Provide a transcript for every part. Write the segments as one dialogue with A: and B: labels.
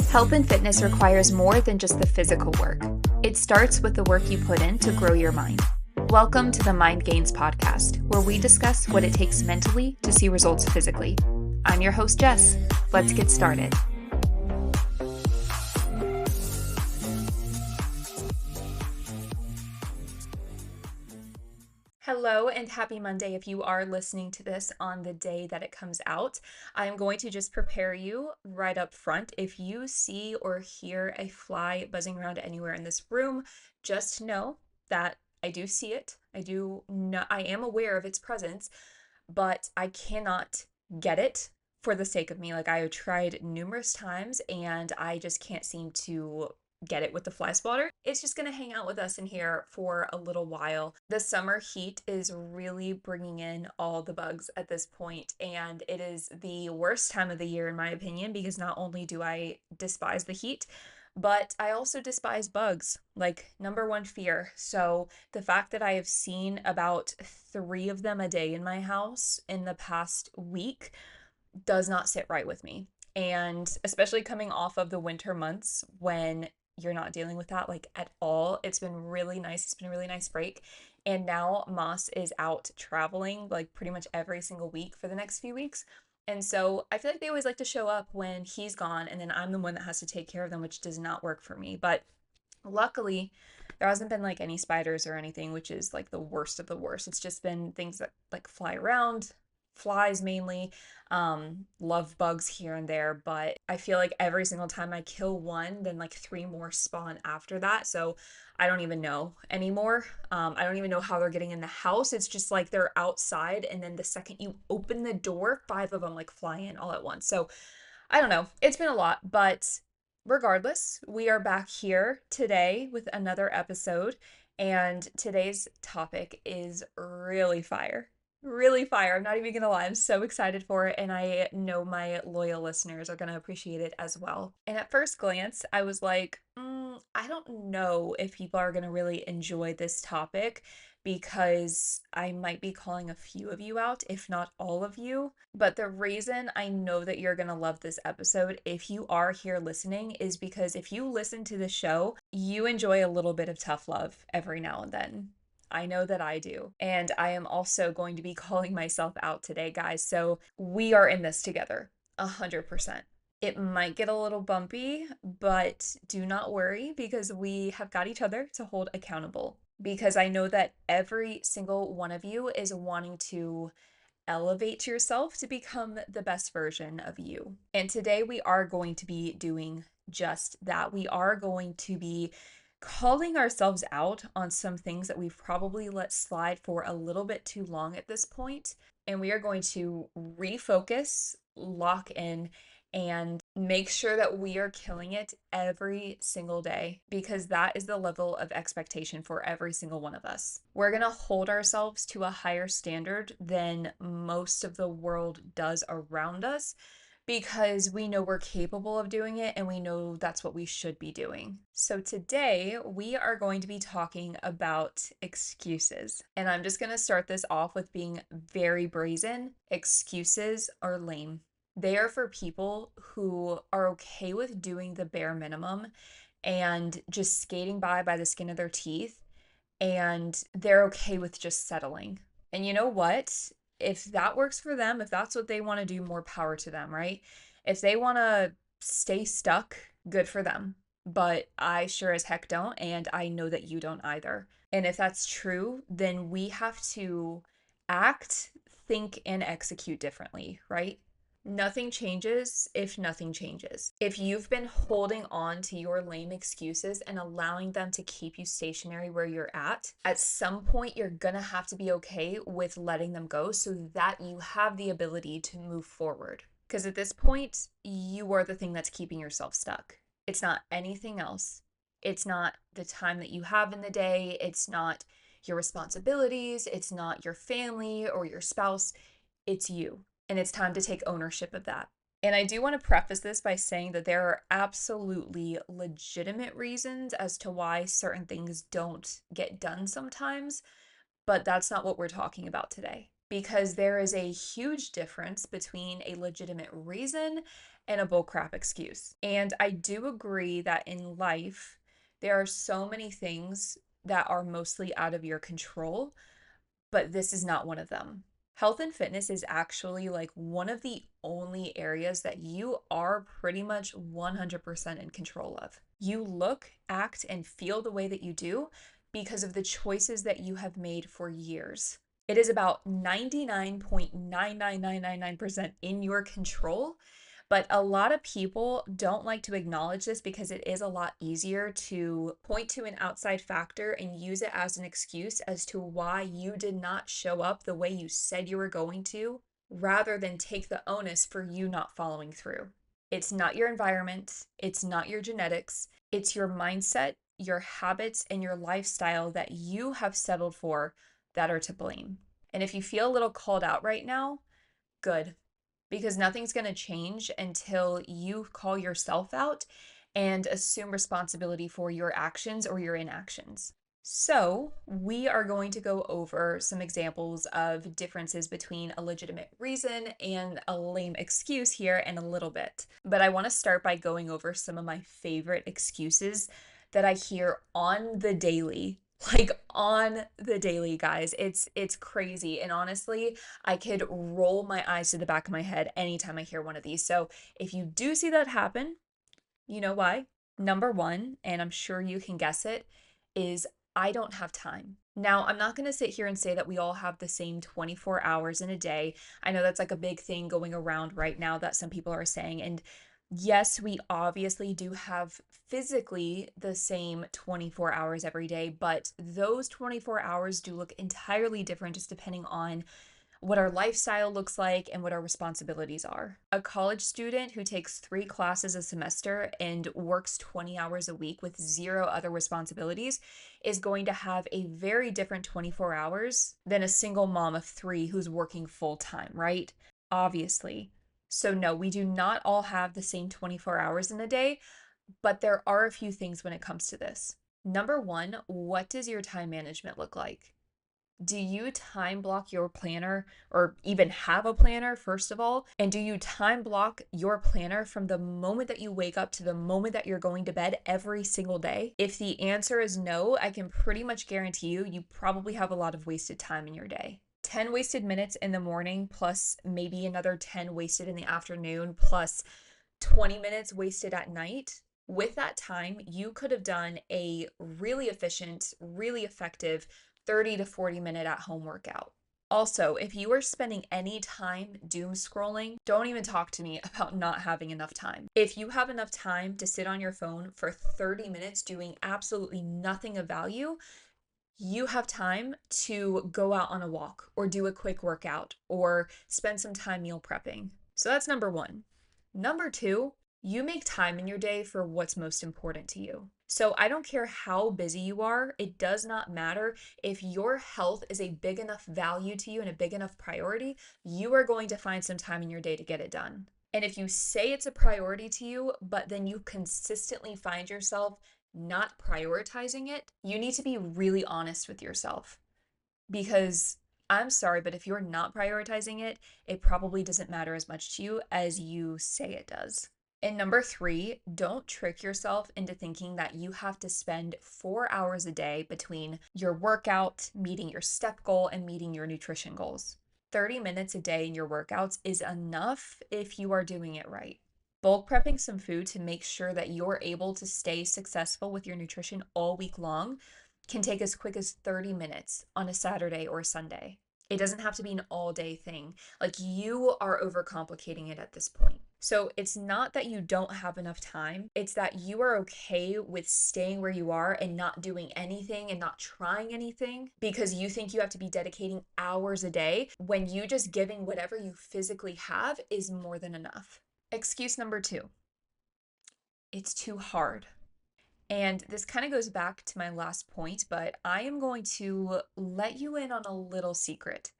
A: Health and fitness requires more than just the physical work. It starts with the work you put in to grow your mind. Welcome to the Mind Gains podcast, where we discuss what it takes mentally to see results physically. I'm your host, Jess. Let's get started. Hello and happy Monday if you are listening to this on the day that it comes out. I'm going to just prepare you right up front. If you see or hear a fly buzzing around anywhere in this room, just know that I do see it. I am aware of its presence, but I cannot get it for the sake of me. Like, I have tried numerous times and I just can't seem to get it with the fly swatter. It's just going to hang out with us in here for a little while. The summer heat is really bringing in all the bugs at this point, and it is the worst time of the year in my opinion, because not only do I despise the heat, but I also despise bugs, like number one fear. So the fact that I have seen about 3 of them a day in my house in the past week does not sit right with me. And especially coming off of the winter months when you're not dealing with that like at all. It's been really nice. It's been a really nice break. And now Moss is out traveling like pretty much every single week for the next few weeks. And so I feel like they always like to show up when he's gone, and then I'm the one that has to take care of them, which does not work for me. But luckily, there hasn't been like any spiders or anything, which is like the worst of the worst. It's just been things that like fly around, flies mainly, love bugs here and there, but I feel like every single time I kill one, then like 3 more spawn after that. So I don't even know anymore. I don't even know how they're getting in the house. It's just like they're outside, and then the second you open the door, 5 of them like fly in all at once. So I don't know. It's been a lot, but regardless, we are back here today with another episode, and today's topic is really fire. Really fire. I'm not even gonna lie. I'm so excited for it, and I know my loyal listeners are gonna appreciate it as well. And at first glance, I was like, I don't know if people are gonna really enjoy this topic, because I might be calling a few of you out, if not all of you. But the reason I know that you're gonna love this episode, if you are here listening, is because if you listen to the show, you enjoy a little bit of tough love every now and then. I know that I do. And I am also going to be calling myself out today, guys. So we are in this together, 100%. It might get a little bumpy, but do not worry, because we have got each other to hold accountable. Because I know that every single one of you is wanting to elevate yourself to become the best version of you. And today we are going to be doing just that. We are going to be calling ourselves out on some things that we've probably let slide for a little bit too long at this point. And we are going to refocus, lock in, and make sure that we are killing it every single day, because that is the level of expectation for every single one of us. We're going to hold ourselves to a higher standard than most of the world does around us, because we know we're capable of doing it and we know that's what we should be doing. So today we are going to be talking about excuses. And I'm just going to start this off with being very brazen. Excuses are lame. They are for people who are okay with doing the bare minimum and just skating by the skin of their teeth, and they're okay with just settling. And you know what? If that works for them, if that's what they want to do, more power to them, right? If they want to stay stuck, good for them. But I sure as heck don't, and I know that you don't either. And if that's true, then we have to act, think, and execute differently, right? Nothing changes if nothing changes. If you've been holding on to your lame excuses and allowing them to keep you stationary where you're at some point you're gonna have to be okay with letting them go so that you have the ability to move forward. Because at this point, you are the thing that's keeping yourself stuck. It's not anything else. It's not the time that you have in the day. It's not your responsibilities. It's not your family or your spouse. It's you. And it's time to take ownership of that. And I do want to preface this by saying that there are absolutely legitimate reasons as to why certain things don't get done sometimes, but that's not what we're talking about today. Because there is a huge difference between a legitimate reason and a bullcrap excuse. And I do agree that in life, there are so many things that are mostly out of your control, but this is not one of them. Health and fitness is actually like one of the only areas that you are pretty much 100% in control of. You look, act, and feel the way that you do because of the choices that you have made for years. It is about 99.99999% in your control. But a lot of people don't like to acknowledge this because it is a lot easier to point to an outside factor and use it as an excuse as to why you did not show up the way you said you were going to, rather than take the onus for you not following through. It's not your environment, it's not your genetics, it's your mindset, your habits, and your lifestyle that you have settled for that are to blame. And if you feel a little called out right now, good, because nothing's going to change until you call yourself out and assume responsibility for your actions or your inactions. So, we are going to go over some examples of differences between a legitimate reason and a lame excuse here in a little bit. But I want to start by going over some of my favorite excuses that I hear on the daily. Like on the daily, guys. It's crazy. And honestly, I could roll my eyes to the back of my head anytime I hear one of these. So, if you do see that happen, you know why? Number one, and I'm sure you can guess it, is I don't have time. Now, I'm not going to sit here and say that we all have the same 24 hours in a day. I know that's like a big thing going around right now that some people are saying. And yes, we obviously do have physically the same 24 hours every day, but those 24 hours do look entirely different just depending on what our lifestyle looks like, and what our responsibilities are. A college student who takes 3 classes a semester and works 20 hours a week with zero other responsibilities is going to have a very different 24 hours than a single mom of 3 who's working full time, right? Obviously. So, no, we do not all have the same 24 hours in a day, but there are a few things when it comes to this. Number one, what does your time management look like? Do you time block your planner or even have a planner, first of all? And do you time block your planner from the moment that you wake up to the moment that you're going to bed every single day? If the answer is no, I can pretty much guarantee you probably have a lot of wasted time in your day. 10 wasted minutes in the morning, plus maybe another 10 wasted in the afternoon, plus 20 minutes wasted at night. With that time, you could have done a really efficient, really effective 30 to 40-minute at home workout. Also, if you are spending any time doom scrolling, don't even talk to me about not having enough time. If you have enough time to sit on your phone for 30 minutes doing absolutely nothing of value, you have time to go out on a walk or do a quick workout or spend some time meal prepping. So that's number one. Number two, you make time in your day for what's most important to you. So I don't care how busy you are, it does not matter. If your health is a big enough value to you and a big enough priority, you are going to find some time in your day to get it done. And if you say it's a priority to you, but then you consistently find yourself not prioritizing it, you need to be really honest with yourself. Because I'm sorry, but if you're not prioritizing it, it probably doesn't matter as much to you as you say it does. And number three, don't trick yourself into thinking that you have to spend 4 hours a day between your workout, meeting your step goal, and meeting your nutrition goals. 30 minutes a day in your workouts is enough if you are doing it right. Bulk prepping some food to make sure that you're able to stay successful with your nutrition all week long can take as quick as 30 minutes on a Saturday or a Sunday. It doesn't have to be an all day thing. Like, you are overcomplicating it at this point. So it's not that you don't have enough time, it's that you are okay with staying where you are and not doing anything and not trying anything because you think you have to be dedicating hours a day when you just giving whatever you physically have is more than enough. Excuse number two, it's too hard. And this kind of goes back to my last point, but I am going to let you in on a little secret.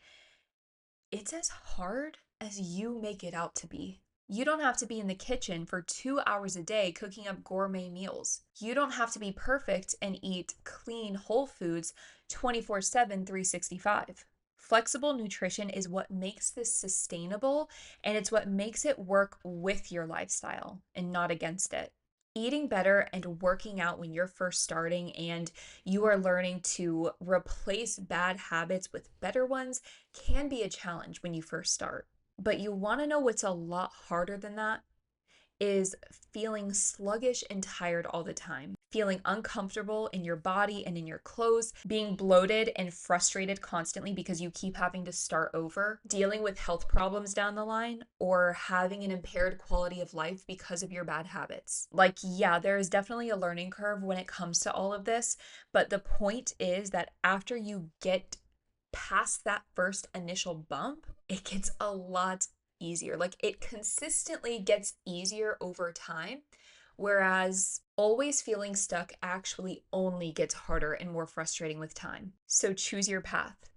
A: It's as hard as you make it out to be. You don't have to be in the kitchen for 2 hours a day cooking up gourmet meals. You don't have to be perfect and eat clean whole foods 24/7, 365. Flexible nutrition is what makes this sustainable, and it's what makes it work with your lifestyle and not against it. Eating better and working out when you're first starting and you are learning to replace bad habits with better ones can be a challenge when you first start. But you want to know what's a lot harder than that? Is feeling sluggish and tired all the time, feeling uncomfortable in your body and in your clothes, being bloated and frustrated constantly because you keep having to start over, dealing with health problems down the line, or having an impaired quality of life because of your bad habits. Like, yeah, there is definitely a learning curve when it comes to all of this, but the point is that after you get past that first initial bump, it gets a lot easier. Like it consistently gets easier over time, whereas always feeling stuck actually only gets harder and more frustrating with time. So choose your path.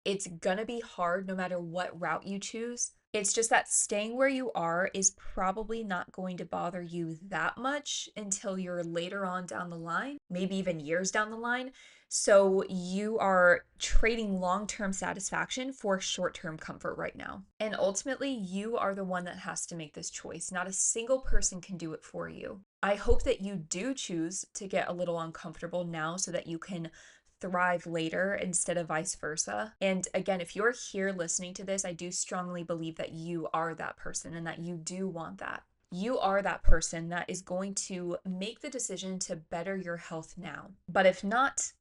A: It's gonna be hard no matter what route you choose. It's just that staying where you are is probably not going to bother you that much until you're later on down the line, maybe even years down the line. So you are trading long-term satisfaction for short-term comfort right now. And ultimately, you are the one that has to make this choice. Not a single person can do it for you. I hope that you do choose to get a little uncomfortable now so that you can thrive later instead of vice versa. And again, if you're here listening to this, I do strongly believe that you are that person and that you do want that. You are that person that is going to make the decision to better your health now. But if not,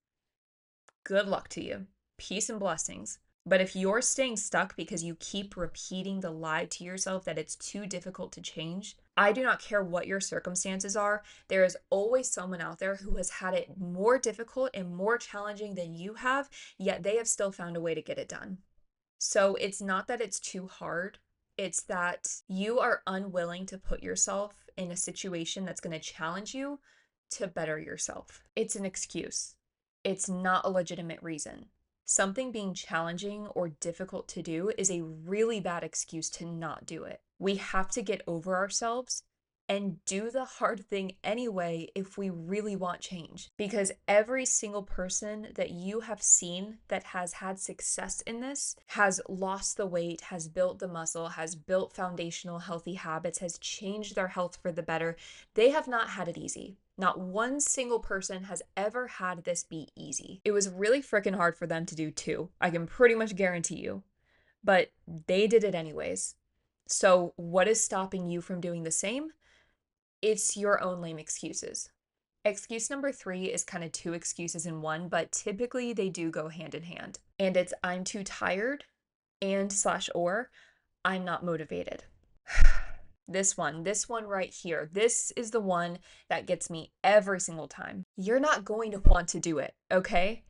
A: good luck to you. Peace and blessings. But if you're staying stuck because you keep repeating the lie to yourself that it's too difficult to change, I do not care what your circumstances are. There is always someone out there who has had it more difficult and more challenging than you have, yet they have still found a way to get it done. So it's not that it's too hard, it's that you are unwilling to put yourself in a situation that's going to challenge you to better yourself. It's an excuse. It's not a legitimate reason. Something being challenging or difficult to do is a really bad excuse to not do it. We have to get over ourselves and do the hard thing anyway if we really want change. Because every single person that you have seen that has had success in this has lost the weight, has built the muscle, has built foundational healthy habits, has changed their health for the better. They have not had it easy. Not one single person has ever had this be easy. It was really freaking hard for them to do too. I can pretty much guarantee you. But they did it anyways. So, what is stopping you from doing the same? It's your own lame excuses. Excuse number 3 is kind of two excuses in one, but typically they do go hand in hand. And it's I'm too tired and slash or I'm not motivated. This one right here, this is the one that gets me every single time. You're not going to want to do it, okay?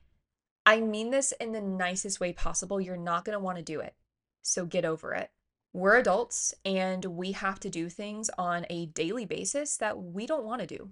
A: I mean this in the nicest way possible. You're not going to want to do it. So get over it. We're adults and we have to do things on a daily basis that we don't want to do.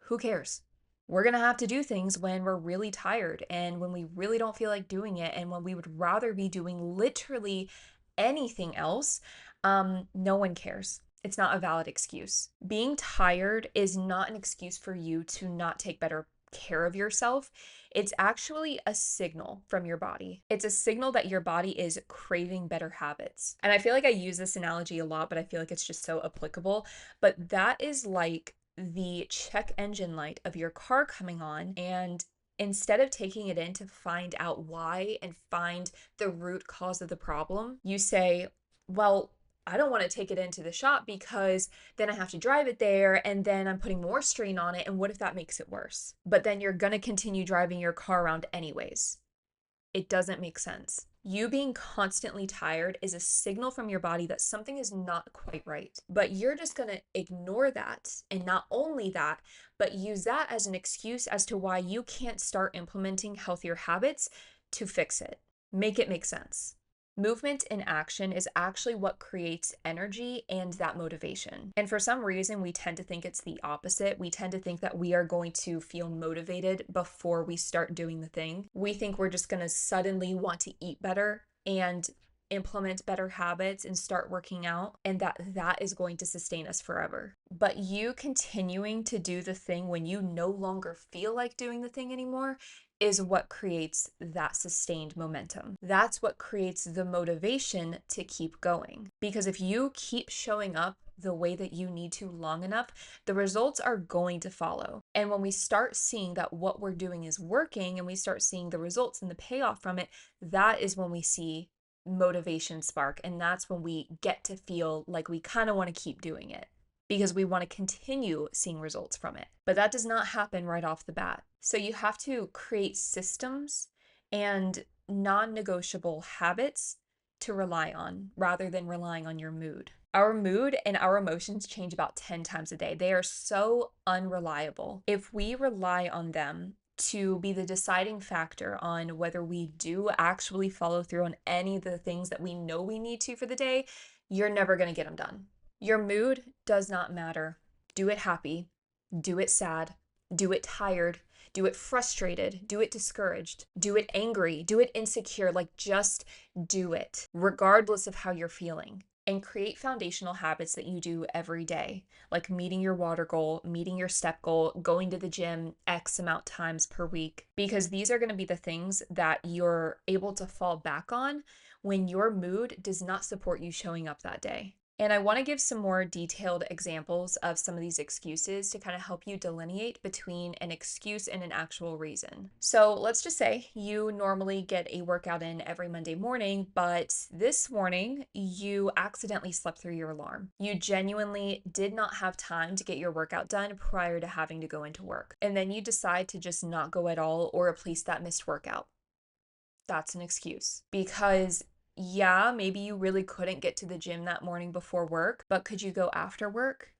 A: Who cares? We're going to have to do things when we're really tired and when we really don't feel like doing it and when we would rather be doing literally anything else. No one cares. It's not a valid excuse. Being tired is not an excuse for you to not take better care of yourself. It's actually a signal from your body. It's a signal that your body is craving better habits. And I feel like I use this analogy a lot, but I feel like it's just so applicable. But that is like the check engine light of your car coming on, and instead of taking it in to find out why and find the root cause of the problem, you say, well, I don't want to take it into the shop because then I have to drive it there and then I'm putting more strain on it. And what if that makes it worse? But then you're going to continue driving your car around anyways. It doesn't make sense. You being constantly tired is a signal from your body that something is not quite right. But you're just going to ignore that. And not only that, but use that as an excuse as to why you can't start implementing healthier habits to fix it. Make it make sense. Movement in action is actually what creates energy and that motivation. And for some reason, we tend to think it's the opposite. We tend to think that we are going to feel motivated before we start doing the thing. We think we're just going to suddenly want to eat better. And implement better habits and start working out, and that is going to sustain us forever. But you continuing to do the thing when you no longer feel like doing the thing anymore is what creates that sustained momentum. That's what creates the motivation to keep going. Because if you keep showing up the way that you need to long enough, the results are going to follow. And when we start seeing that what we're doing is working and we start seeing the results and the payoff from it, that is when we see motivation spark. And that's when we get to feel like we kind of want to keep doing it because we want to continue seeing results from it. But that does not happen right off the bat. So you have to create systems and non-negotiable habits to rely on rather than relying on your mood. Our mood and our emotions change about 10 times a day. They are so unreliable. If we rely on them to be the deciding factor on whether we do actually follow through on any of the things that we know we need to for the day, you're never going to get them done. Your mood does not matter. Do it happy, do it sad, do it tired, do it frustrated, do it discouraged, do it angry, do it insecure. Like, just do it, regardless of how you're feeling. And create foundational habits that you do every day, like meeting your water goal, meeting your step goal, going to the gym X amount times per week, because these are going to be the things that you're able to fall back on when your mood does not support you showing up that day. And I want to give some more detailed examples of some of these excuses to kind of help you delineate between an excuse and an actual reason. So let's just say you normally get a workout in every Monday morning, but this morning you accidentally slept through your alarm. You genuinely did not have time to get your workout done prior to having to go into work. And then you decide to just not go at all or replace that missed workout. That's an excuse because yeah, maybe you really couldn't get to the gym that morning before work, but could you go after work?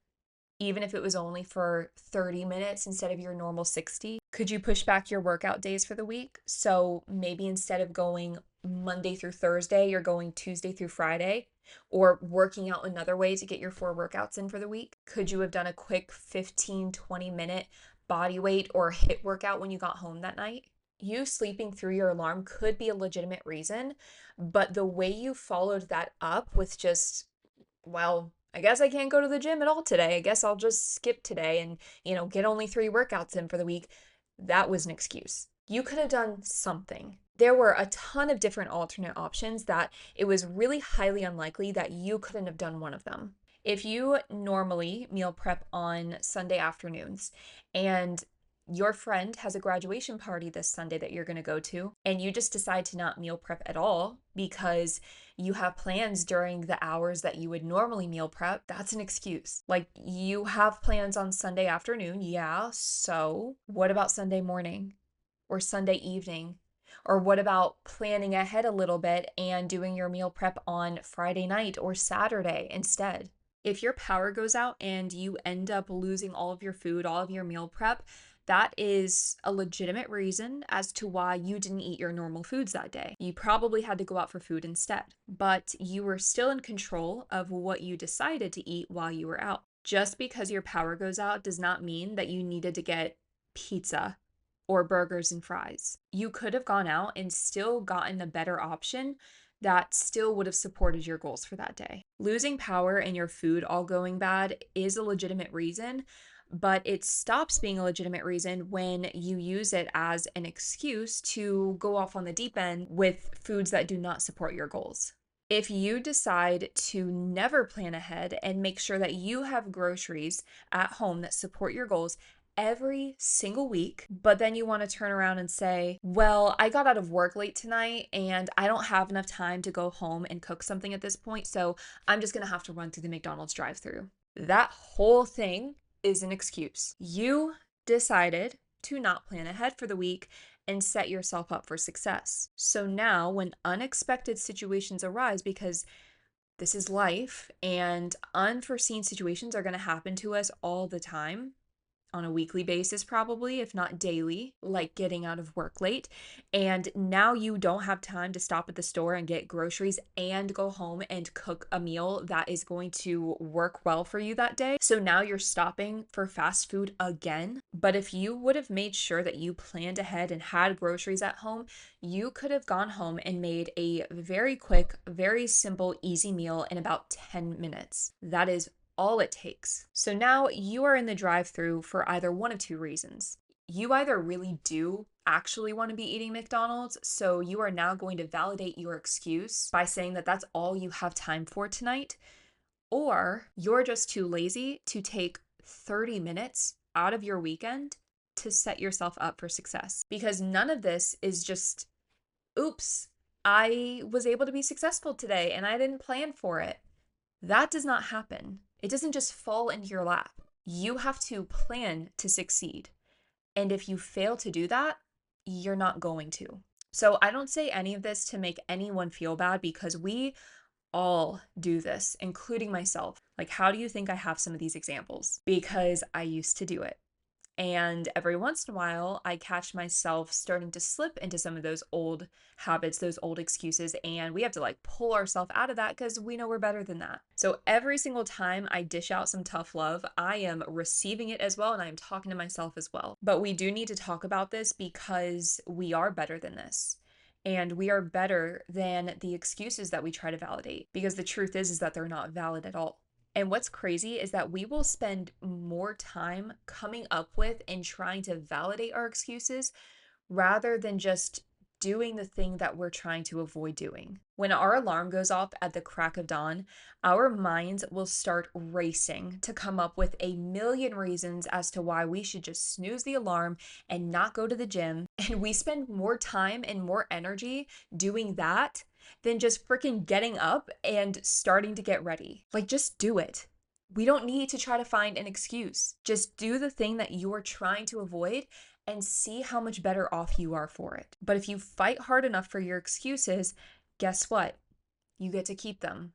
A: Even if it was only for 30 minutes instead of your normal 60? Could you push back your workout days for the week? So maybe instead of going Monday through Thursday, you're going Tuesday through Friday, or working out another way to get your 4 workouts in for the week? Could you have done a quick 15, 20-minute body weight or HIIT workout when you got home that night? You sleeping through your alarm could be a legitimate reason, but the way you followed that up with just, well, I guess I can't go to the gym at all today. I guess I'll just skip today and, get only 3 workouts in for the week. That was an excuse. You could have done something. There were a ton of different alternate options that it was really highly unlikely that you couldn't have done one of them. If you normally meal prep on Sunday afternoons and your friend has a graduation party this Sunday that you're going to go to, and you just decide to not meal prep at all because you have plans during the hours that you would normally meal prep, that's an excuse. Like, you have plans on Sunday afternoon, yeah, so what about Sunday morning or Sunday evening? Or what about planning ahead a little bit and doing your meal prep on Friday night or Saturday instead? If your power goes out and you end up losing all of your food, all of your meal prep, that is a legitimate reason as to why you didn't eat your normal foods that day. You probably had to go out for food instead, but you were still in control of what you decided to eat while you were out. Just because your power goes out does not mean that you needed to get pizza or burgers and fries. You could have gone out and still gotten a better option that still would have supported your goals for that day. Losing power and your food all going bad is a legitimate reason, but it stops being a legitimate reason when you use it as an excuse to go off on the deep end with foods that do not support your goals. If you decide to never plan ahead and make sure that you have groceries at home that support your goals every single week, but then you want to turn around and say, well, I got out of work late tonight and I don't have enough time to go home and cook something at this point, so I'm just going to have to run through the McDonald's drive-thru. That whole thing is an excuse. You decided to not plan ahead for the week and set yourself up for success. So now when unexpected situations arise, because this is life and unforeseen situations are going to happen to us all the time, on a weekly basis, probably, if not daily, like getting out of work late. And now you don't have time to stop at the store and get groceries and go home and cook a meal that is going to work well for you that day. So now you're stopping for fast food again. But if you would have made sure that you planned ahead and had groceries at home, you could have gone home and made a very quick, very simple, easy meal in about 10 minutes. That is all it takes. So now you are in the drive-through for either one of two reasons. You either really do actually want to be eating McDonald's, so you are now going to validate your excuse by saying that that's all you have time for tonight, or you're just too lazy to take 30 minutes out of your weekend to set yourself up for success. Because none of this is just, oops, I was able to be successful today and I didn't plan for it. That does not happen. It doesn't just fall into your lap. You have to plan to succeed. And if you fail to do that, you're not going to. So I don't say any of this to make anyone feel bad, because we all do this, including myself. Like, how do you think I have some of these examples? Because I used to do it. And every once in a while, I catch myself starting to slip into some of those old habits, those old excuses, and we have to like pull ourselves out of that because we know we're better than that. So every single time I dish out some tough love, I am receiving it as well, and I'm talking to myself as well. But we do need to talk about this because we are better than this. And we are better than the excuses that we try to validate, because the truth is that they're not valid at all. And what's crazy is that we will spend more time coming up with and trying to validate our excuses rather than just doing the thing that we're trying to avoid doing. When our alarm goes off at the crack of dawn, our minds will start racing to come up with a million reasons as to why we should just snooze the alarm and not go to the gym. And we spend more time and more energy doing that than just freaking getting up and starting to get ready. Like, just do it. We don't need to try to find an excuse. Just do the thing that you're trying to avoid and see how much better off you are for it. But if you fight hard enough for your excuses, guess what? You get to keep them.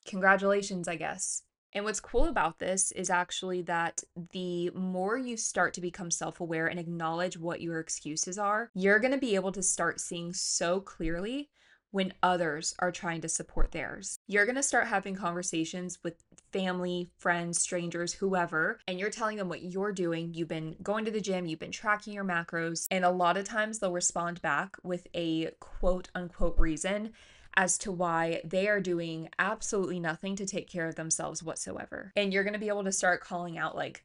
A: Congratulations, I guess. And what's cool about this is actually that the more you start to become self-aware and acknowledge what your excuses are, you're going to be able to start seeing so clearly when others are trying to support theirs. You're going to start having conversations with family, friends, strangers, whoever, and you're telling them what you're doing. You've been going to the gym, you've been tracking your macros, and a lot of times they'll respond back with a quote unquote reason as to why they are doing absolutely nothing to take care of themselves whatsoever. And you're going to be able to start calling out like,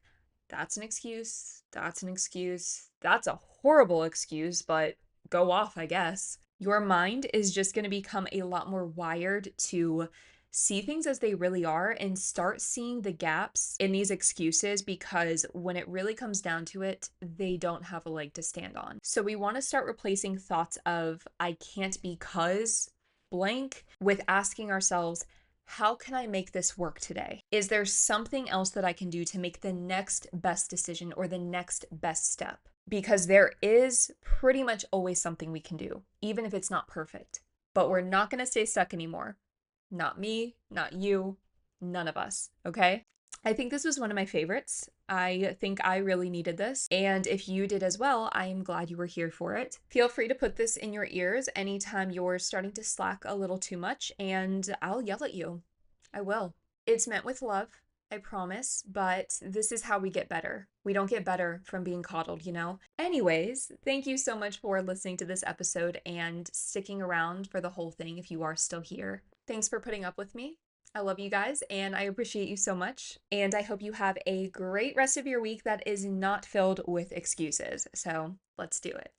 A: that's an excuse, that's an excuse, that's a horrible excuse, but go off, I guess. Your mind is just going to become a lot more wired to see things as they really are and start seeing the gaps in these excuses, because when it really comes down to it, they don't have a leg to stand on. So we want to start replacing thoughts of I can't because blank with asking ourselves, how can I make this work today? Is there something else that I can do to make the next best decision or the next best step? Because there is pretty much always something we can do, even if it's not perfect. But we're not going to stay stuck anymore. Not me, not you, none of us, okay? I think this was one of my favorites. I think I really needed this. And if you did as well, I am glad you were here for it. Feel free to put this in your ears anytime you're starting to slack a little too much, and I'll yell at you. I will. It's meant with love, I promise, but this is how we get better. We don't get better from being coddled, you know? Anyways, thank you so much for listening to this episode and sticking around for the whole thing if you are still here. Thanks for putting up with me. I love you guys and I appreciate you so much. And I hope you have a great rest of your week that is not filled with excuses. So let's do it.